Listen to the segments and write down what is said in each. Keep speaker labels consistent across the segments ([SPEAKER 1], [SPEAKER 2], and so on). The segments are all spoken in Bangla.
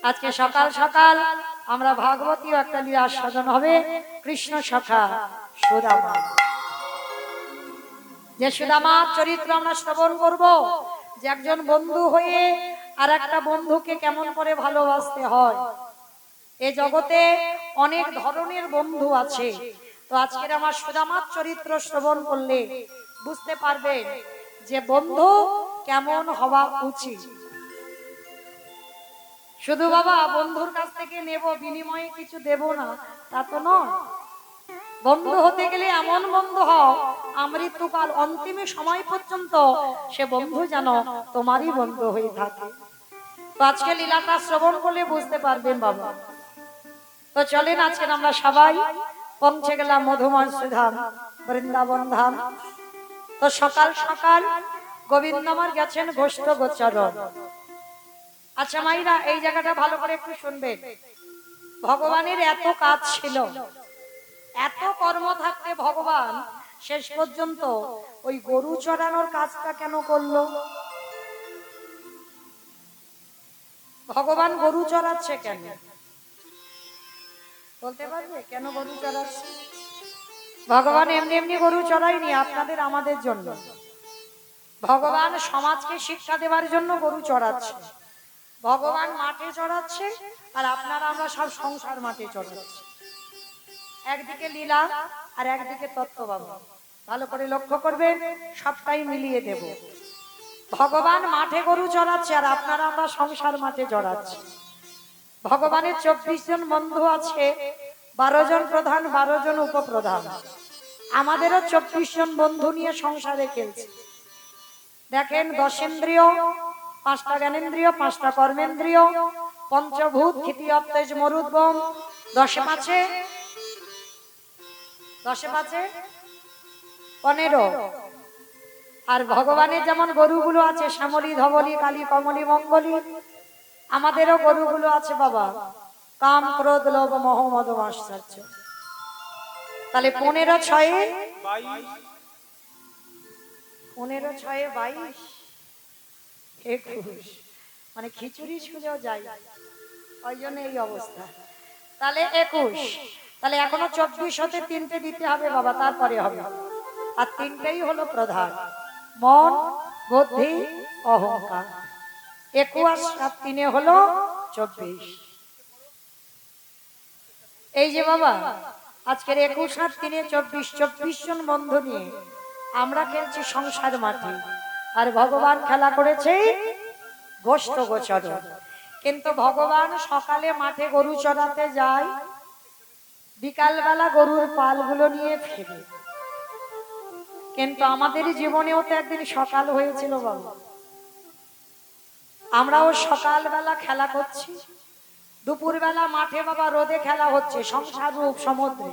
[SPEAKER 1] আজকে সকাল সকাল আমরা ভাগবতী একটা লীলা সাধন হবে কৃষ্ণ সখা সুদামা। যে সুদামার চরিত্র আমরা শ্রবণ করব, যে একজন বন্ধু হয়ে আর একটা বন্ধুকে কেমন করে ভালোবাসতে হয়। এ জগতে অনেক ধরনের বন্ধু আছে, তো আজকের আমার সুদামার চরিত্র শ্রবণ করলে বুঝতে পারবেন যে বন্ধু কেমন হওয়া উচিত। শুধু বাবা বন্ধুর কাছ থেকে নেব, বিনিময়ে কিছু দেব না, তা তো নয়। বন্ধু হতে গেলে এমন বন্ধু হও আমৃত্যুকাল অন্তিম সময় পর্যন্ত সে বন্ধু যেন তোমারই বন্ধু হয়ে থাকে। তো আজকে লীলাটা শ্রবণ করলে বুঝতে পারবেন বাবা। তো চলেন আজকে আমরা সবাই পৌঁছে গেলাম মধুময় সুধাম বৃন্দাবন ধাম। তো সকাল সকাল গোবিন্দ আমার গেছেন গোষ্ঠ গোচরণ। আচ্ছা মাইরা, এই জায়গাটা ভালো করে একটু শুনবেন। ভগবানের এত কাজ ছিল, এত কর্ম থাকতে ভগবান শেষ পর্যন্ত ওই গরু চড়ানোর কাজটা কেন করলো? ভগবান গরু চড়াচ্ছে কেন বলতে পারবে? কেন গরু চড়াচ্ছে? ভগবান এমনি এমনি গরু চড়ায়নি, আপনাদের আমাদের জন্য। ভগবান সমাজকে শিক্ষা দেওয়ার জন্য গরু চড়াচ্ছে। ভগবান মাঠে চড়াচ্ছে আর আপনারা আমরা সব সংসার মাঠে চড়াচ্ছি। একদিকে লীলা আর একদিকে তত্ত্ব বাবা। ভালো করে লক্ষ্য করবেন, সবটাই মিলিয়ে দেব। ভগবান মাঠে গরু চড়াচ্ছে আর আপনারা আমরা সংসার মাঠে চড়াচ্ছি। ভগবানের 24 জন বন্ধু আছে, 12 জন প্রধান, 12 জন উপপ্রধান। আমাদেরও 24 জন বন্ধু নিয়ে সংসারে খেলছে। দেখেন, 10 ইন্দ্রিয়, 5টা জ্ঞানেন্দ্রিয়, 5টা কর্মেন্দ্রিয়, পঞ্চভূত ক্ষিতি অপ্তেজ মরুদ্গম, 10 পাঁচে 15। আর ভগবানের যেমন গরুগুলো আছে শ্যামলী, ধবলী, কালী, কমলী, মঙ্গলী, আমাদেরও গরুগুলো আছে বাবা কাম, ক্রোধ, লোভ, মোহ, মদ, মাৎসর্য। তাহলে 15 6 22 21, মানে খিচুড়ি ছুঁলেও যাই, ওই জন্য এই অবস্থা। তাহলে 21, তাহলে এখনো 24 হতে 3টে দিতে হবে বাবা, তারপরে হবে। আর 3টেই হলো প্রধান, মন, বুদ্ধি, অহংকার। 21 আর 3 হলো 24। এই যে বাবা আজকের 21 আর 3 24, 24 জন বন্ধু নিয়ে আমরা খেলছি সংসার মাঠে, আর ভগবান খেলা করেছে গোষ্ঠ গোচরণ। কিন্তু ভগবান সকালে মাঠে গরু চড়াতে যায়, বিকালবেলা গরুর পালগুলো নিয়ে ফেরে। কিন্তু আমাদের জীবনেও তো একদিন সকাল হয়েছিল বাবা, আমরাও সকালবেলা খেলা করছি, দুপুরবেলা মাঠে বাবা রোদে খেলা হচ্ছে, সংসার রূপ সমুদ্রে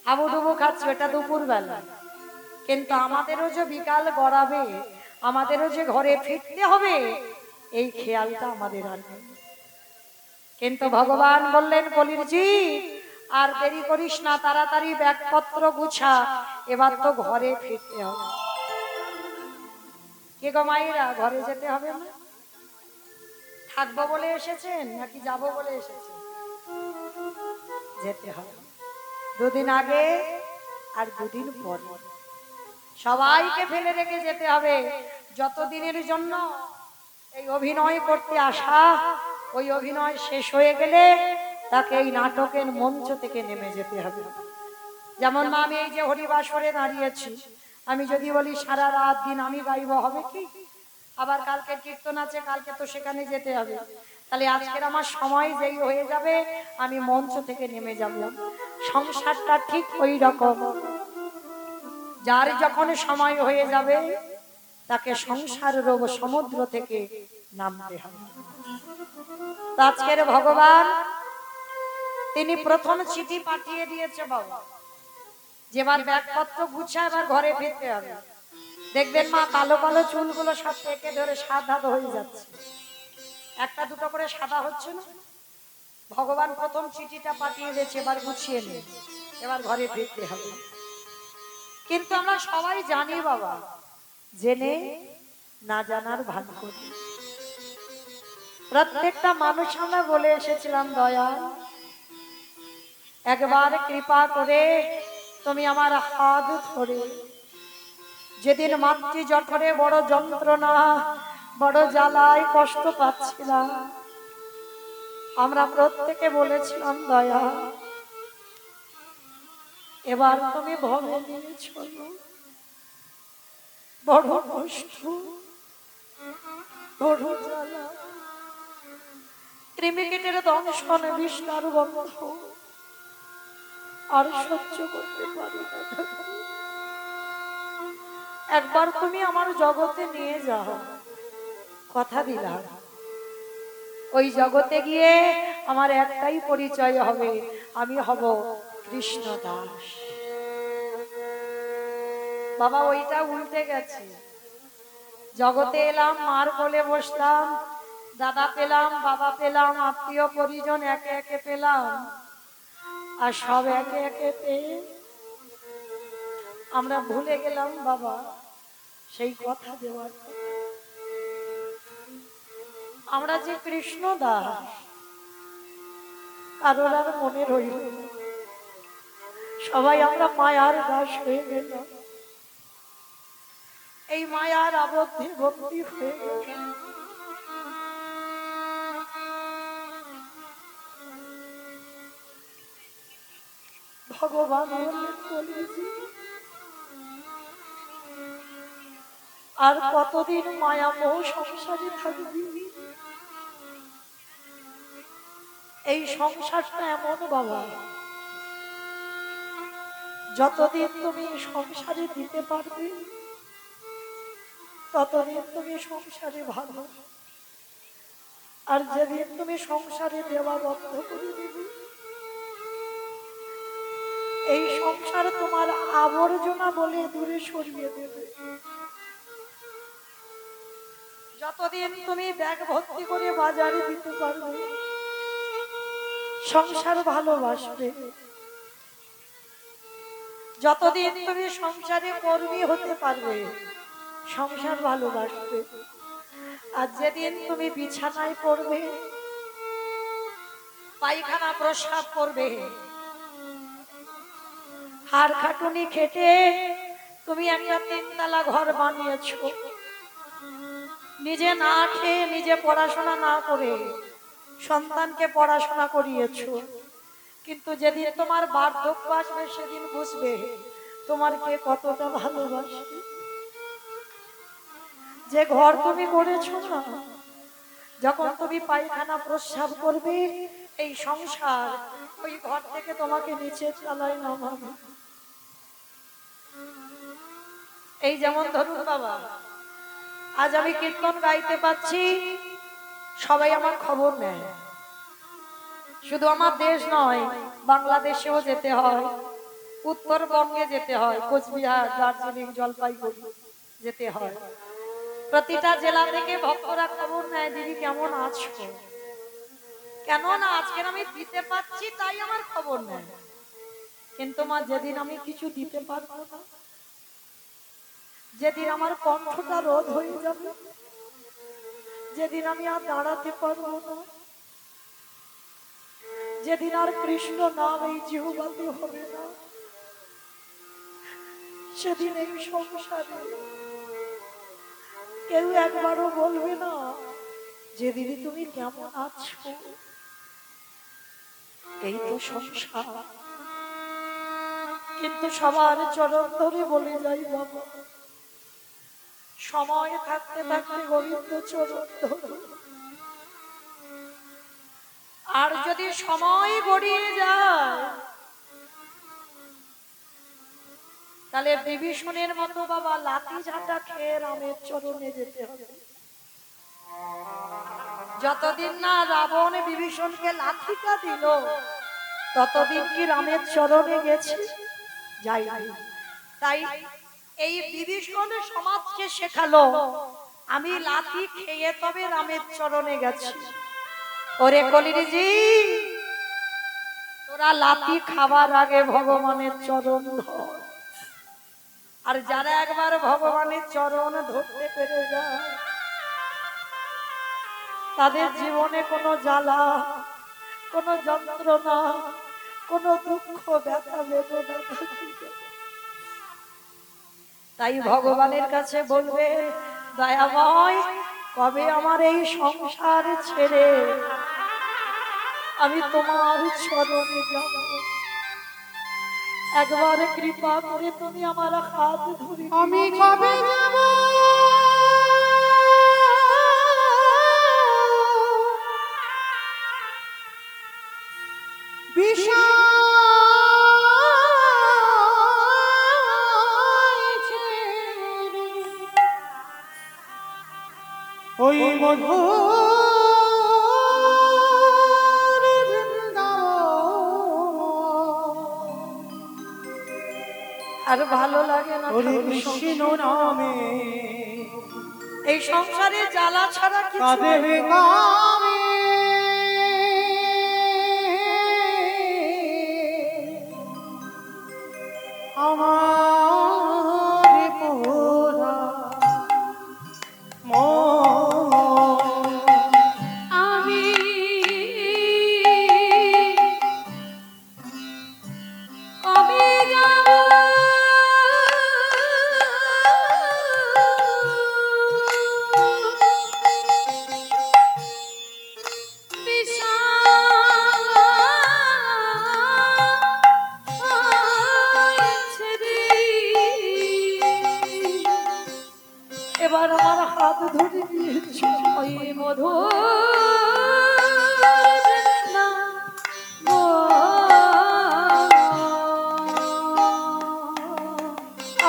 [SPEAKER 1] হাবুডুবু খাচ্ছি, এটা দুপুরবেলা। কিন্তু আমাদেরও যে বিকাল গড়াবে, আমাদেরও যে ঘরে ফিরতে হবে, এই খেয়ালটা আমাদের আর নেই। কিন্তু ভগবান বললেন, কলির জি আর দেরি করিস না, তাড়াতাড়ি ব্যাগপত্র গুছা, এবার তো ঘরে ফিরতে হবে। কে গো মায়েরা, ঘরে যেতে হবে না? থাকবো বলে এসেছেন নাকি যাবো বলে এসেছেন? যেতে হবে। 2 দিন আগে আর 2 দিন পরে সবাইকে ফেলে রেখে যেতে হবে। যতদিনের জন্য এই অভিনয় করতে আসা, ওই অভিনয় শেষ হয়ে গেলে তাকে এই নাটকের মঞ্চ থেকে নেমে যেতে হবে। যেমন আমি এই যে হরিবাসরে দাঁড়িয়েছি, আমি যদি বলি সারা রাত দিন আমি গাইব, হবে কি? আবার কালকে কীর্তন আছে, কালকে তো সেখানে যেতে হবে। তাহলে আজকের আমার সময় যেই হয়ে যাবে, আমি মঞ্চ থেকে নেমে যাব। সংসারটা ঠিক ওই রকম, যার যখন সময় হয়ে যাবে তাকে সংসার রোগ সমুদ্র থেকে নামতে হবে। আজকের ভগবান তিনি প্রথম চিঠি পাঠিয়ে দিয়েছে বাবা, যেবার ব্যাগপত্র গুছা এবার ঘরে ফিরতে হবে। দেখবেন মা কালো কালো চুলগুলো সব থেকে ধরে সাদা হয়ে যাচ্ছে, একটা দুটো করে সাদা হচ্ছে না? ভগবান প্রথম চিঠিটা পাঠিয়ে দিয়েছে, এবার গুছিয়ে নিন, এবার ঘরে ফিরতে হবে। কিন্তু আমরা সবাই জানি বাবা, জেনে না জানার ভান করি। প্রত্যেকটা মানুষ আমরা বলে এসেছিলাম দয়া একবার কৃপা করে তুমি আমার হাত ধরে যেদিন মাতৃ জঠরে বড় যন্ত্রণা বড় জ্বালায় কষ্ট পাচ্ছিলাম আমরা প্রত্যেকে বলেছিলাম দয়া এবার তুমি ভবে নিয়ে চলো বড় কষ্ট বড় জ্বালা কৃমিকীটের দংশন বিষ্ণার গন্ধ আর সহ্য করতে পারি না একবার তুমি আমার জগতে নিয়ে যাও কথা দিলাম ওই জগতে গিয়ে আমার একটাই পরিচয় হবে আমি হব কৃষ্ণ দাস বাবা ওইটা উল্টে গেছে জগতে এলাম মার কোলে বসলাম দাদা পেলাম বাবা পেলাম আত্মীয় পরিজন একে একে পেলাম আর সব একে একে পেয়ে আমরা ভুলে গেলাম বাবা সেই কথা দেওয়ার আমরা যে কৃষ্ণ দাস কারোর আর মনে রইল সবাই আমরা মায়ার দাস হয়ে গেল এই মায়ার আবদ্ধে ভক্তি হয়ে গেল ভগবান বলেছি আর কতদিন মায়া মোহ সংসারে থাকবি এই সংসারটা এমন বাবা যতদিন তুমি সংসারে দিতে পারবে ততদিন তুমি সংসারে ভালো আর যেদিন তুমি সংসারে দেওয়া বন্ধ করে দেবে এই সংসার তোমার আবর্জনা বলে দূরে সরিয়ে দেবে যতদিন তুমি ব্যাগ ভর্তি করে বাজারে দিতে পারবে সংসার ভালোবাসবে যতদিন তুমি সংসারে কর্মী হতে পারবে সংসার ভালোবাসবে আর যেদিন তুমি বিছানায় পড়বে পায়খানা প্রস্রাব করবে হাড় খাটুনি খেটে তুমি একটা 3 তলা ঘর বানিয়েছো নিজে না খেয়ে নিজে পড়াশোনা না করে সন্তানকে পড়াশোনা করিয়েছো কিন্তু যেদিন তোমার বার্ধক্য আসবে সেদিন বুঝবে তোমার কে কতটা ভালোবাসে যে ঘর তুমি করেছো না যখন তুমি পায়খানা প্রস্রাব করবে এই সংসার ওই ঘর থেকে তোমাকে নিচে চালায় নামাবে এই যেমন ধরুন বাবা আজ আমি কীর্তন গাইতে পাচ্ছি সবাই আমার খবর নেয় শুধু আমার দেশ নয় বাংলাদেশেও যেতে হয় উত্তরবঙ্গে যেতে হয় কোচবিহার দার্জিলিং জলপাইগুড়ি যেতে হয় প্রতিটা জেলা থেকে ভক্তরা খবর নেয় দিদি কেমন আছো কেন না আজকের আমি দিতে পাচ্ছি তাই আমার খবর নেয় কিন্তু মা যেদিন আমি কিছু দিতে পারবো না যেদিন আমার কণ্ঠটা রোধ হয়ে যাবে যেদিন আমি আর দাঁড়াতে পারবো না যেদিন আর কৃষ্ণ নাম এই জিহ্বাতে হবে না সেদিন এই সংসারে কেউ একবারও বলবে না যে দিদি তুমি কেমন আছো এই তো সংসার কিন্তু সবার চরণ ধরে বলে যাই বাবা সময় থাকতে থাকতে গোবিন্দ চরণ ধরো আর যদি সময় গড়িয়ে যায় তাহলে বিভীষণের মতো বাবা লাঠি ঝাঁটা খেয়ে রামের চরণে যেতে হবে যতদিন না রাবণ বিভীষণকে লাঠিটা দিল ততদিন কি রামের চরণে গেছে যাই তাই এই বিভীষণ সমাজকে শেখালো আমি লাঠি খেয়ে তবে রামের চরণে গেছি ওরে কলিজি তোরা লাঠি খাবার আগে ভগবানের চরণ ধর আর যারা একবার ভগবানের চরণ ধরতে পেরে যায় তাদের জীবনে কোনো জ্বালা, কোনো যন্ত্রণা, কোনো দুঃখ ব্যথা বেদনা থাকিবে। তাই ভগবানের কাছে বলবে, দয়াময় কবে আমার এই সংসার ছেড়ে আমি তোমার চরণে যাব, একবার কৃপা করে তুমি আমার হাত ধরে
[SPEAKER 2] আমি কবে যাব ওই মধু
[SPEAKER 1] আর ভালো লাগে না
[SPEAKER 2] কৃষ্ণ নামে
[SPEAKER 1] এই সংসারে জ্বালা ছাড়া কিছু
[SPEAKER 2] কাঁদে আমার পোরা
[SPEAKER 1] আমি কবে যাব এবার আমার হাত ধরে দিয়েছ ওই মধু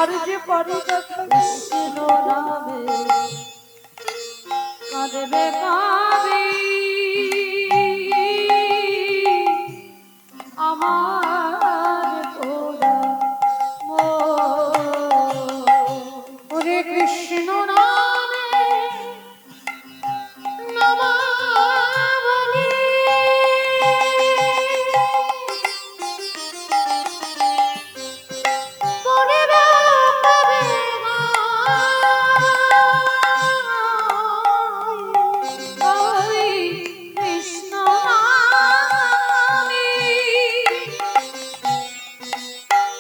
[SPEAKER 1] আর যে পারি কৃষ্ণ নামে কাঁদবে কাঁদে আমার তোরা
[SPEAKER 2] ওরে কৃষ্ণ নামে নমাবলি পড়িবে কবে
[SPEAKER 1] ওই কৃষ্ণ নামে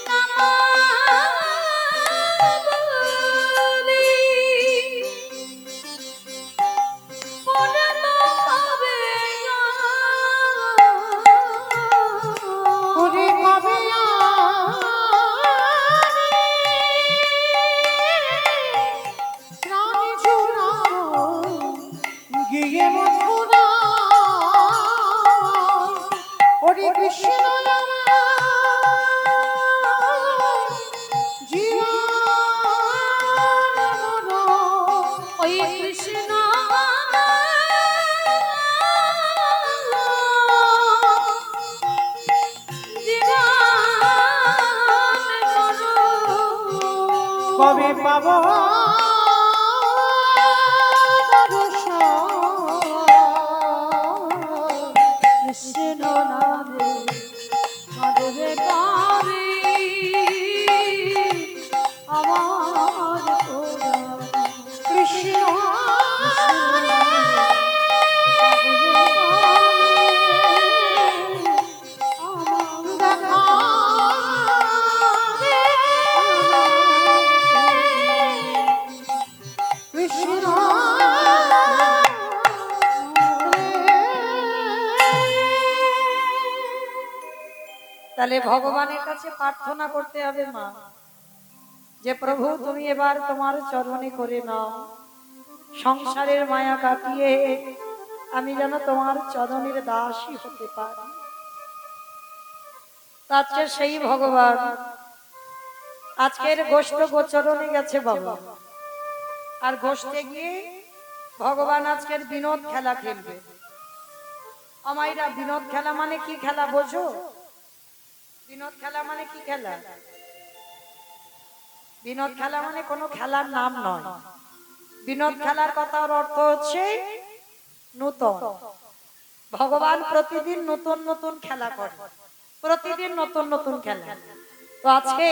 [SPEAKER 1] নমাবলি পূর্ণ হবে না।
[SPEAKER 2] ওরে কবে প্রাণ জুড়াবো গিয়ে মথুরা ওরে কৃষ্ণ
[SPEAKER 1] ওই কৃষ্ণ
[SPEAKER 2] কবে পাব
[SPEAKER 1] কৃষ্ণ নামে কাঁদবে কাঁদে আমার তোরা
[SPEAKER 2] কৃষ্ণ দেখা কৃষ্ণ
[SPEAKER 1] তাহলে ভগবানের কাছে প্রার্থনা করতে হবে মা, যে প্রভু তুমি এবার তোমার চরণে করে নাও, সংসারের মায়া কাটিয়ে আমি যেন তোমার চরণের দাসী হতে পারি। আজকে সেই ভগবান আজকের গোষ্ঠ গোচরণে গেছে বাবা, আর গোষ্ঠে গিয়ে ভগবান আজকের বিনোদ খেলা খেলবে। আমাইরা বিনোদ খেলা মানে কি খেলা বোঝো? বিনোদ খেলা মানে কি খেলা? বিনোদ খেলা মানে কোনো খেলার নাম নয়। বিনোদ খেলার কথার অর্থ হচ্ছে নূতন। ভগবান প্রতিদিন নতুন নতুন খেলা করে, প্রতিদিন নতুন নতুন খেলা। তো আজকে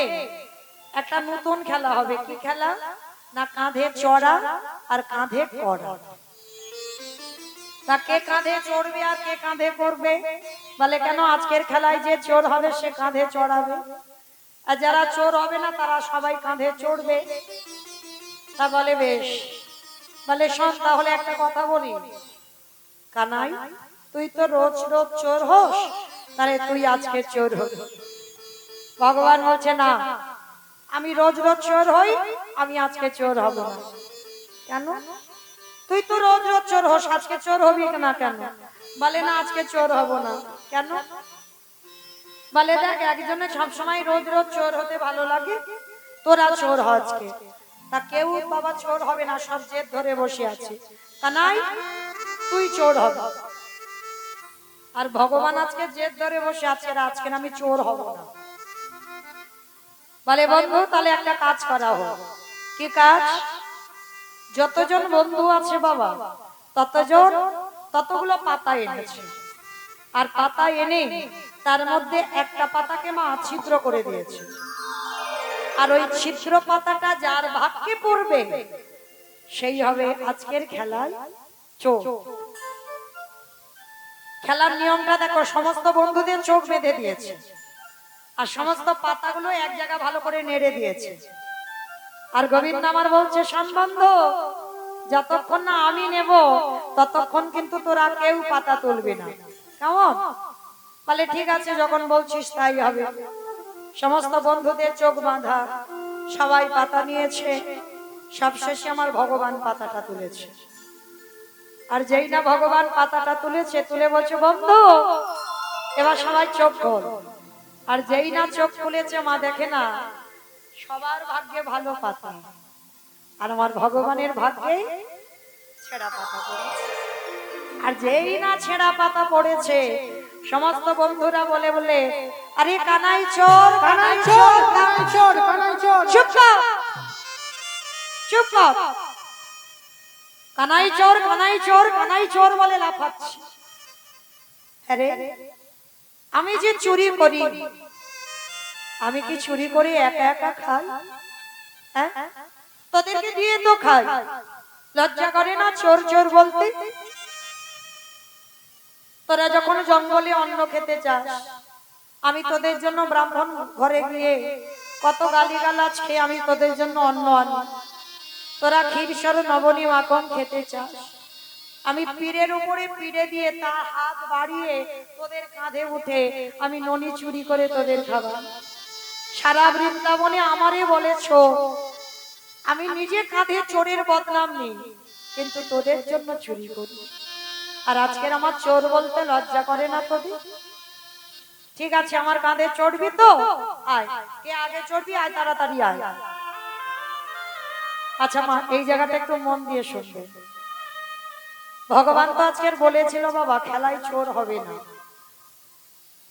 [SPEAKER 1] একটা নতুন খেলা হবে। কি খেলা? না কাঁধে চড়া আর কাঁধে কড়া। তা কে কাঁধে চড়বে আর কে কাঁধে করবে? বলে কেন, আজকের খেলায় যে চোর হবে সে কাঁধে চড়াবে, আর যারা চোর হবে না তারা সবাই কাঁধে চড়বে। তা বলে বেশ। বলে শোন, তাহলে একটা কথা বলি, কানাই তুই তো রোজ রোজ চোর হোস, তাহলে তুই আজকে চোর হবি। ভগবান বলছে না, আমি রোজ রোজ চোর হই, আমি আজকে চোর হব না। কেন? তুই তো রোজ রোজ চোর হোস, আজকে চোর হবি না কেন? বলে না, আজকে চোর হব না। কেন? বলে দেখ, একজনে সবসময় রোজ রোজ চোর হতে ভালো লাগে, তোরা চোর হ আজকে। তা কেউ বাবা চোর হবে না, সব জেদ ধরে বসে আছে। তা নাই, তুই চোর হবে। আর ভগবান আজকে জেদ ধরে বসে আছে, আজকে আমি চোর হব না। বলে বন্ধু, তাহলে একটা কাজ করা হোক। কি কাজ? যতজন বন্ধু আছে বাবা, ততগুলো পাতা এনেছে। আর পাতা এনে তার মধ্যে একটা পাতাকে মা ছিদ্র করে দিয়েছে। আর ওই ছিদ্র পাতাটা যার ভাগ্যে পড়বে সেই হবে আজকের খেলায় চোর। খেলার নিয়মটা দেখো, সমস্ত বন্ধুদের চোখ বেঁধে দিয়েছে, আর সমস্ত পাতাগুলো এক জায়গা ভালো করে নেড়ে দিয়েছে। আর গোবিন্দ আমার বলছে, সম্বন্ধ যতক্ষণ না আমি নেব ততক্ষণ কিন্তু তোরা কেউ পাতা তুলবি না, কেমন? বলে ঠিক আছে, যখন বলছিস তাই হবে। সমস্ত বন্ধুদের চোখ বাঁধা, সবাই পাতা নিয়েছে। সবশেষে আমার ভগবান পাতাটা তুলেছে। আর যেই না ভগবান পাতাটা তুলেছে, তুলে বলছে বন্ধু এবার সবাই চোখ খোল। আর যেই না চোখ খুলেছে, মা দেখে না সবার ভাগ্যে ভালো পাতা, আর আমার ভগবানের ভাগ্যে ছেঁড়া পাতা পড়েছে। আর যেই না ছেঁড়া পাতা পড়েছে, সমস্ত বন্ধুরা বলে বলে, আরে কানাই চোর, কানাই চোর,
[SPEAKER 2] কানাই চোর, কানাই চোর।
[SPEAKER 1] চুপ কর, চুপ কর। কানাই চোর, কানাই চোর, কানাই চোর বলে লাফাচ্ছে। আরে আমি যে চুরি করি, আমি কি চুরি করে একা একা খাই? হ্যাঁ, তোদেরকে দিয়ে তো খাই। লজ্জা করে না চোর চোর বলতে? তোরা যখন জঙ্গলে অন্ন খেতে চাস, আমি তোদের জন্য ব্রাহ্মণ ঘরে গিয়ে কত গালিগালাজ খেয়ে আমি তোদের জন্য অন্ন আনি। তোরা ক্ষীরসর নবনী মাখন খেতে চাস, আমি পীরের উপরে পিড়ে দিয়ে তার হাত বাড়িয়ে তোদের কাঁধে উঠে আমি ননি চুরি করে তোদের খাবার। সারা বৃন্দাবনে আমারে বলে চোর, আমি নিজে কাঁধে চোরের বদনাম নিই, কিন্তু তোদের জন্য চুরি করি। আর আজকের আমার চোর বলতে লজ্জা করে না তোদের? ঠিক আছে, আমার কাঁধে চড়বি তো? আয়, কে আগে চড়বি? আয়, তাড়াতাড়ি আয়। আচ্ছা মা, এই জায়গাটা একটু মন দিয়ে শুনবে। ভগবান তো আজকের বলেছিল বাবা খেলায় চোর হবে না,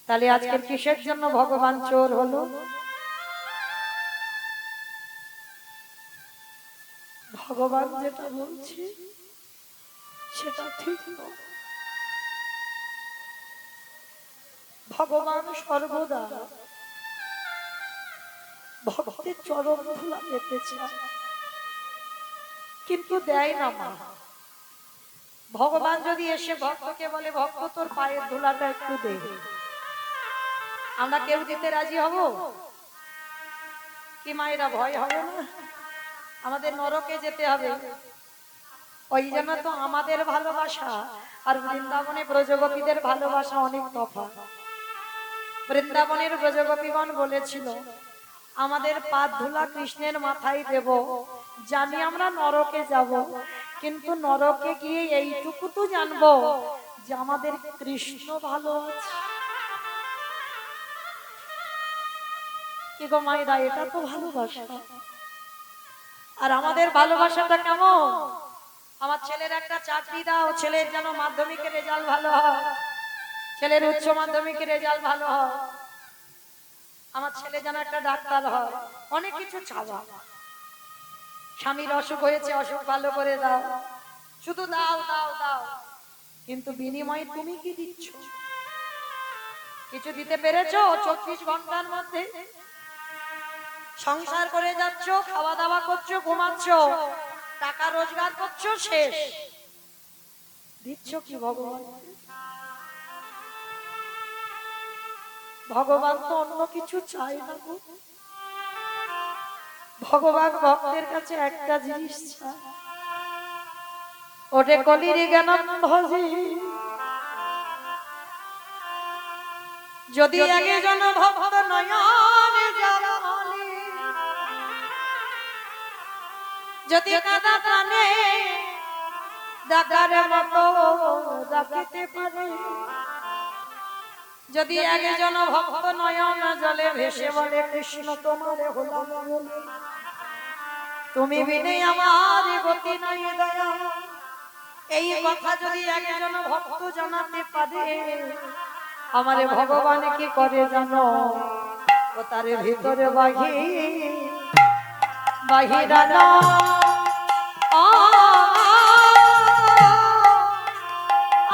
[SPEAKER 1] তাহলে আজকের কিসের জন্য ভগবান চোর হলো? ভগবান যেটা বলছে সেটা ঠিক নয়। ভগবান সর্বদা ভক্তের চরণ ধুলা পেতে চায়, কিন্তু দেয় না মা। ভগবান যদি এসে ভক্তকে বলে ভক্ত তোর পায়ের ধুলাটা একটু দে, আমরা কেউ দিতে রাজি হব কি? মায়েরা ভয় হবে না? আমাদের নরকে যেতে হবে। ওই জন্য তো আমাদের ভালোবাসা আর বৃন্দাবনে ব্রজগোপীদের ভালোবাসা অনেক তফাৎ। বৃন্দাবনের ব্রজগোপীগণ বলেছিল আমাদের পা ধুলা কৃষ্ণের মাথায় দেব, জানি আমরা নরকে যাব, কিন্তু নরকে গিয়ে এইটুকু তো জানবো যে আমাদের কৃষ্ণ ভালো আছে। কি গো মায়েরা, এটা তো ভালোবাসা। আর আমাদের ভালোবাসাটা কেমন? আমার ছেলের একটা চাকরি দাও, ছেলের যেন মাধ্যমিকের রেজাল্ট ভালো হয়, ছেলের উচ্চ মাধ্যমিকের রেজাল্ট ভালো হয়, আমার ছেলে যেন একটা ডাক্তার হয়। অনেক কিছু চাওয়া। স্বামীর অসুখ হয়েছে, অসুখ ভালো করে দাও, শুধু দাও দাও দাও। কিন্তু বিনিময়ে তুমি কি দিচ্ছ? কিছু দিতে পেরেছো? 24 ঘন্টার মধ্যে সংসার করে যাচ্ছ, খাওয়া দাওয়া করছো, ঘুমাচ্ছ, টাকা রোজগার করছো, শেষ। দিচ্ছ কি ভগবান? ভগবান তো অন্য কিছু চায় না গো। ভগবান ভক্তের কাছে একটা জিনিস চায়, ওটে কলির জ্ঞানম ভজি। যদি একজন ভক্ত নয়নে জলে, যদি কাদা প্রাণে ডাকার মতো ডাকিতে পারে, যদি একজন ভক্ত নয়ন জলে ভেসে বলে কৃষ্ণ তোমারে হলাম বলে, তুমি বিনে আমার গতি নাই দয়া, এই কথা যদি একজন ভক্ত জানাতে পারে, আমারে ভগবান কি করে জানো? ও তার ভিতরে বাহিরা না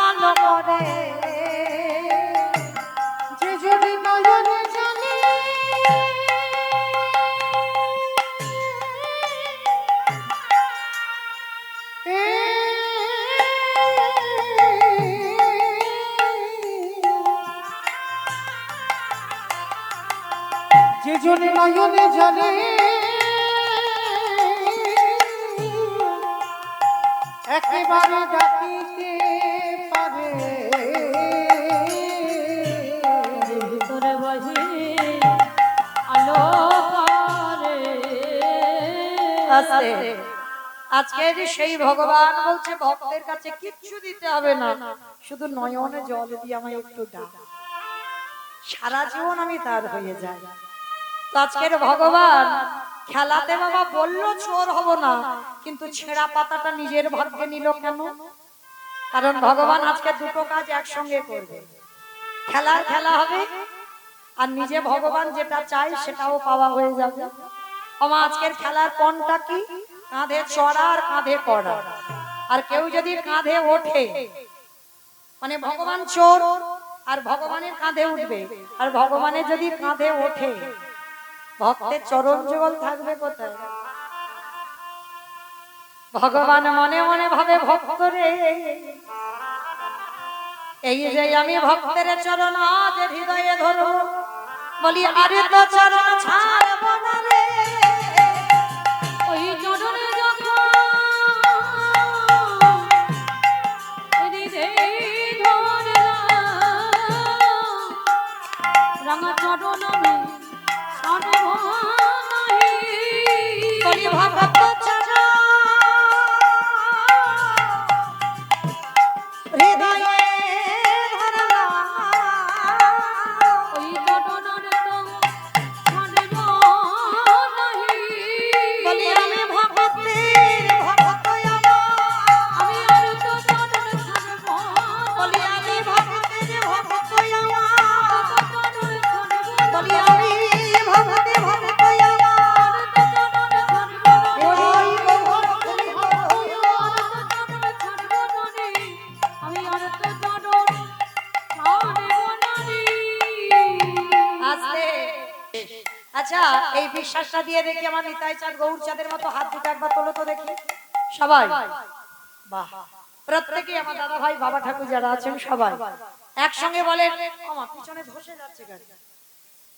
[SPEAKER 1] আলো করে।
[SPEAKER 2] যে যদি নয়নে জানে যে যদি নয়নে জানে একেবারে ডাকিতে পারে,
[SPEAKER 1] ভিতরে বহি আলো করে। আজকে সেই ভগবান বলছে ভক্তের কাছে কিচ্ছু দিতে হবে না, শুধু নয়নে জল দিয়ে আমায় একটু ডাক, সারা জীবন আমি তার হয়ে যাই। তো আজকের ভগবান খেলাতে বাবা বললো চোর হব না, কিন্তু ছেঁড়া পাতাটা নিজের ভাগ্যে নিল কেন? কারণ ভগবান আজকে দুটো কাজ একসঙ্গে করবে, খেলা হবে আর নিজে ভগবান যেটা চাই সেটাও পাওয়া হয়ে যাবে। আমার আজকের খেলার কোনটা কি? কাঁধে চড়া আর কাঁধে কড়া। আর কেউ যদি কাঁধে ওঠে মানে ভগবান চোর আর ভগবানের কাঁধে উঠবে, আর ভগবানের যদি কাঁধে ওঠে ভক্তের চরণ যুগল থাকবে কোথায়? ভগবান মনে মনে ভাবে ভক্ত রে, এই যে আমি ভক্তের চরণ আজ হৃদয়ে ধরো, বলি আরে তো চরণ ছাড়ব না রে, ওই চরণে যখন হৃদয়ে ধরলাম, রাঙা চরণ আমি ছাড়ব নাহি, বলি ভক্ত চরণ হৃদয়ে আচ্ছা এই বিশ্বাসটা দিয়ে দেখি আমার নিতাই চাঁদ গৌর চাঁদের মতো হাত দুটো একবার তোলো তো দেখি সবাই। বাহ, প্রত্যেকেই আমার দাদা ভাই বাবা ঠাকুর যারা আছেন সবাই একসঙ্গে বলেন, আমার পিছনে ধসে যাচ্ছে গাড়ি,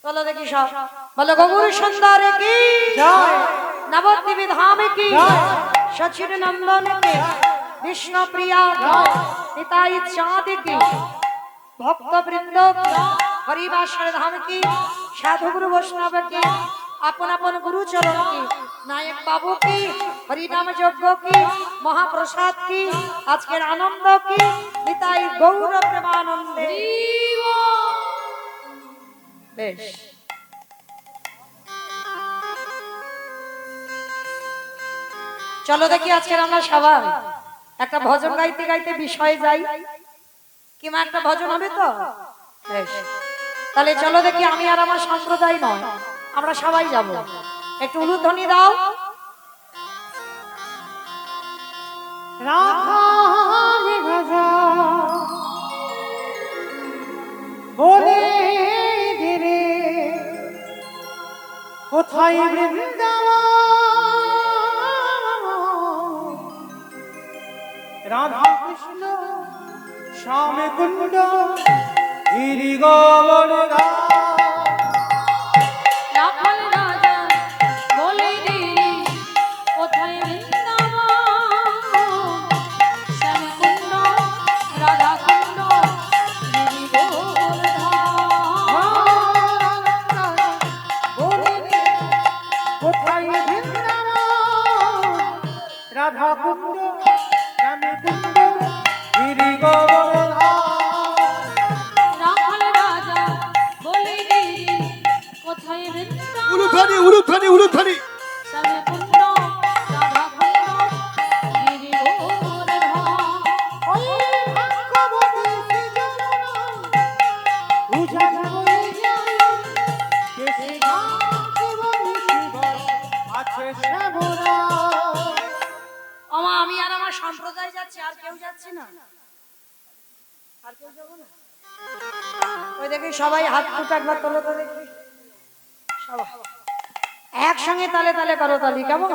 [SPEAKER 1] তোলো দেখি সব, বলো গৌর সুন্দর কি জয়, নবদ্বীপ ধাম কি জয়, সচির নন্দন কি, বিষ্ণু প্রিয়া জয়, নিতাই চাঁদ কি, ভক্ত বৃন্দ কি, হরিবাসর ধাম কি, সাধু গুরু বৈষ্ণব কি, আপন আপন গুরু চরণ কি, নায়ক বাবু কি, হরিনাম যজ্ঞ কি, মহাপ্রসাদ কি, আজকের আনন্দ কি, নিতাই গৌর প্রেমানন্দে। বেশ, চলো দেখি আজকের আমরা সবাই একটা ভজন গাইতে গাইতে বিষয়ে যাই, কিংবা একটা ভজন হবে তো। বেশ, তাহলে চলো দেখি, আমি আর আমার সম্প্রদায় নয়, আমরা সবাই যাব, একটু উলুধ্বনি দাও।
[SPEAKER 2] রাধারে ভজা বলে ধীরে কোথায় বৃন্দাবন, রাধা কৃষ্ণ শ্যামে কুণ্ড গিরি গোবর্ধন
[SPEAKER 3] রাখাল রাজা বলে দিলি কোথায় বৃন্দাবন শ্যামকুণ্ড রাধাকুণ্ড গিরি
[SPEAKER 2] কোথায় রাধা কুণ্ড শ্যামে কুণ্ড গিরি গোবর্ধন
[SPEAKER 3] রাখাল রাজা বলে দিলি কোথায় বৃন্দাবন
[SPEAKER 4] উলুধ্বনি উলুধ্বনি উলুধ্বনি
[SPEAKER 3] শ্যামকুণ্ড রাধাকুণ্ড গিরি
[SPEAKER 2] ওই ভাগ্যবতী উজান হয়ে যায় কেসে জীবন শিবর আছে শ্যামরা
[SPEAKER 1] আমা আমি আর আমার সম্প্রদায় যাচ্ছি, আর কেউ যাচ্ছে না, আর কেউ যাবো না। ওই দেখি সবাই হাত দুটো একবার তোলো তো দেখি, সবাই একসঙ্গে তালে তালে করো তালি, কেমন?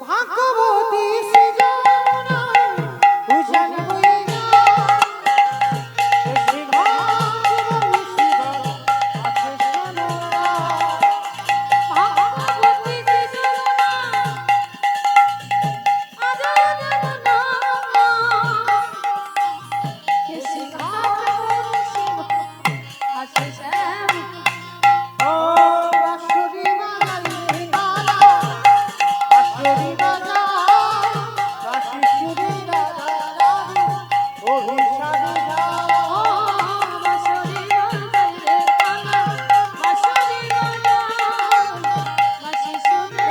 [SPEAKER 2] ভাগ্যবতী সৃজন উজান হয়ে যায় কেসে জীবন শিবর আছে শ্যামরা
[SPEAKER 3] ভাগবতী
[SPEAKER 2] ও বাঁশরি বাজাই গালা বাঁশরি বাজা বাঁশি সুরে গালা অভিসারে গা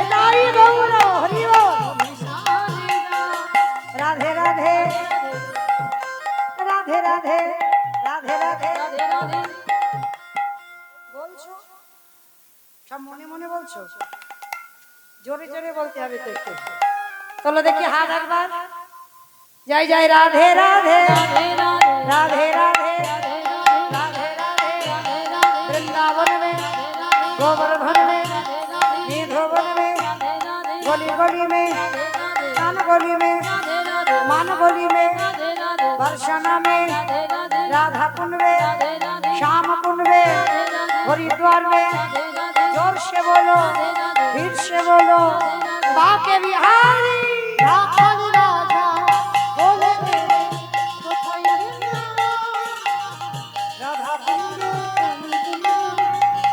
[SPEAKER 1] এটাই গৌর হরি বল। রাধে রাধে রাধে রাধে রাধে রাধে বলছো, সব মনে মনে বলছো, জোরে জোরে বলতে হবে তো একটু। চলো দেখি হাত একবার, জয় জয় রাধে রাধে রাধে রাধে রাধে রাধে वृंदावन में गोवर्धन में निधोवन में गली गली में कान गली में मान गली में बरसाना में राधा कुंड में श्याम कुंड में हरिद्वार में जोर से बोलो फिर से बोलो बाके बिहारी
[SPEAKER 2] রাখাল রাজা বলে দিলে কোথায় রাধা কুণ্ড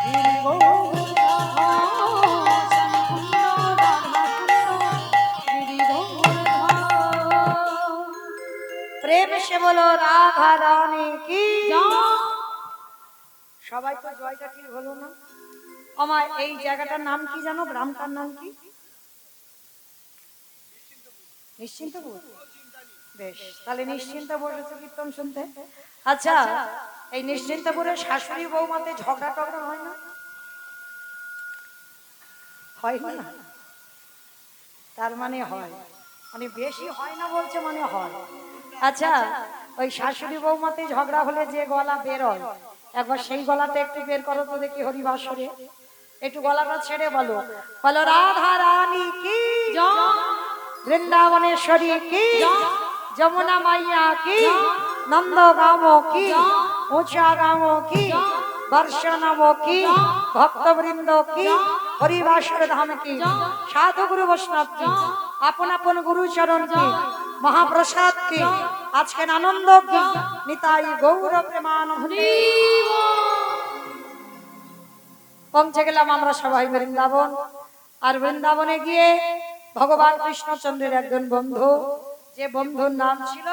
[SPEAKER 2] গিরি গোবর্ধন
[SPEAKER 1] प्रेम से बोलो राधा रानी की সবাই তো জয়টা ঠিক হলো না? আমার এই জায়গাটার নাম কি জানো? গ্রামটার নাম কি? নিশ্চিন্তপুর। বেশ, তাহলে নিশ্চিন্ত বসেছে কীর্তন শুনতে। আচ্ছা, এই নিশ্চিন্তপুরে শাশুড়ি বৌমাতে ঝগড়া টগড়া হয় না? হয় না? তার মানে হয়, মানে বেশি হয় না বলছে, মানে হয়। আচ্ছা, ওই শাশুড়ি বৌমাতে ঝগড়া হলে যে গলা বের হয়, একবার সেই গলাটা একটু বের করো তো দেখি হরিবাসরে। একটু গলাটা ছেড়ে বলো, বলো রাধা রানী কি বৃন্দাবনেশ্বরী কি যমুনা মাইয়া কি নন্দগাম কি উঁচা গাম কি দর্শনম কি ভক্তবৃন্দ কি হরিবাসর ধাম কি সাধু গুরু বৈষ্ণব কি আপন আপন গুরু চরণ কি মহাপ্রসাদ কি আজকের আনন্দ কি নিতাই গৌর প্রেমানন্দে। পৌঁছে গেলাম আমরা সবাই বৃন্দাবন। আর বৃন্দাবনে গিয়ে ভগবান কৃষ্ণচন্দ্রের একজন বন্ধু, যে বন্ধুর নাম ছিল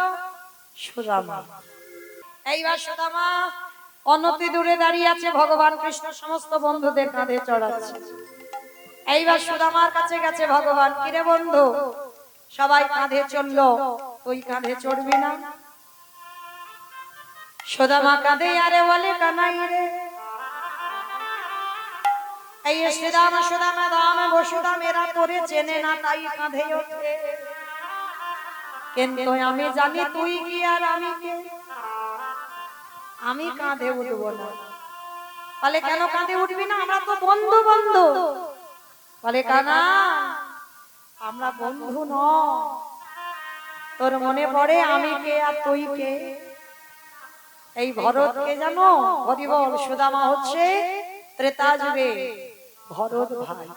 [SPEAKER 1] সুদামা। এইবার সুদামা অনতি দূরে দাঁড়িয়ে আছে, ভগবান কৃষ্ণ সমস্ত বন্ধুদের কাঁধে চড়াচ্ছে। এইবার সুদামার কাছে গেছে ভগবান, কিরে বন্ধু, সবাই কাঁধে চললো, তুই কাঁধে চড়বি না? সুদামা কাঁধে আরে বলে কানাই রে, এই শ্রীরাম সুদাম রাম বসুদা মেরা তোরে চেনে না তাই কাঁধে ওঠে, কিন্তু আমি জানি তুই কি আর আমি কে, আমি কাঁধে উঠবো না। বলে কেন কাঁধে উঠবি না? আমরা তো বন্ধু বন্ধু। বলে কানা, আমরা বন্ধু নয়, তোর মনে পড়ে আমি কে আর তুই কে? এই ভরতকে জানো? হরি বল। সুদামা হচ্ছে ত্রেতা যুগে ভরত ভাই।